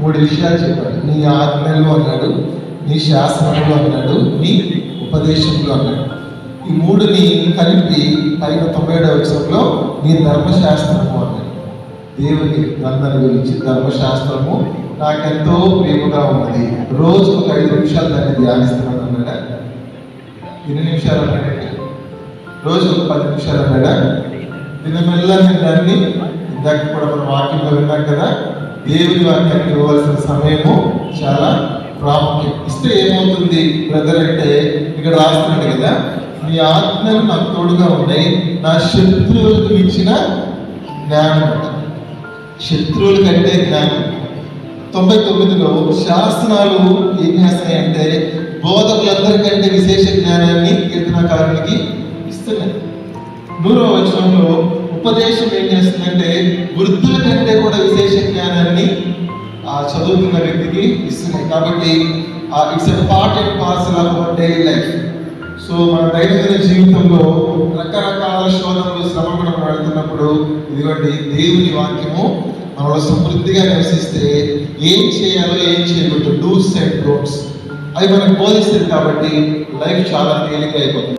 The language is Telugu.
మూడు విషయాలు చెప్పాడు. నీ ఆజ్ఞలు అన్నాడు, నీ శాసనములు అన్నాడు, నీ ఉపదేశములు అన్నాడు. ఈ మూడుని కలిపి పైన 97వ వచనంలో నీ ధర్మశాస్త్రము అన్నాడు. దేవుని గ్రంథాన్ని గురించి ధర్మశాస్త్రము నాకెంతో ప్రేమగా ఉన్నది, రోజు ఒక 5 నిమిషాలు దాన్ని ధ్యానిస్తున్నాను అన్నాడా? ఎన్ని నిమిషాలు అన్నాడండి? రోజు ఒక 10 నిమిషాలు అన్నాడా? దినమెల్లా నేను దాన్ని ఇందాక కూడా మన వాక్యంలో విన్నాం కదా, దేవుని వాక్యానికి ఇవ్వవలసిన సమయము చాలా ప్రాముఖ్యం. ఇస్తే ఏమవుతుంది బ్రదర్ అంటే ఇక్కడ రాస్తున్నాడు కదా, నీ ఆజ్ఞలు నాకు తోడుగా ఉన్నాయి, నా శత్రువులకు ఇచ్చిన జ్ఞానం. శత్రువుల కంటే జ్ఞానం. 99లో శాసనాలు ఏం చేస్తాయంటే బోధకులందరికంటే విశేష జ్ఞానాన్ని కీర్తనకారునికి ఇస్తున్నాయి. 100వ వచనంలో ఉపదేశం ఏం చేస్తుందంటే వృద్ధుల కంటే కూడా విశేష జ్ఞానాన్ని చదువుతున్న వ్యక్తికి ఇస్తున్నాయి. కాబట్టి it's a part and parcel of our daily life. So మన దైనందిన జీవితంలో రకరకాల శోధనలు, శ్రమలు మనం వెళ్తున్నప్పుడు ఇదిగోండి దేవుని వాక్యము మనలో సమృద్ధిగా నివసిస్తే ఏం చేయాలో ఏం చేయకూడదు, డూస్ అండ్ డోంట్స్ అవి మనకు బోధిస్తుంది. కాబట్టి లైఫ్ చాలా తేలిక అయిపోతుంది.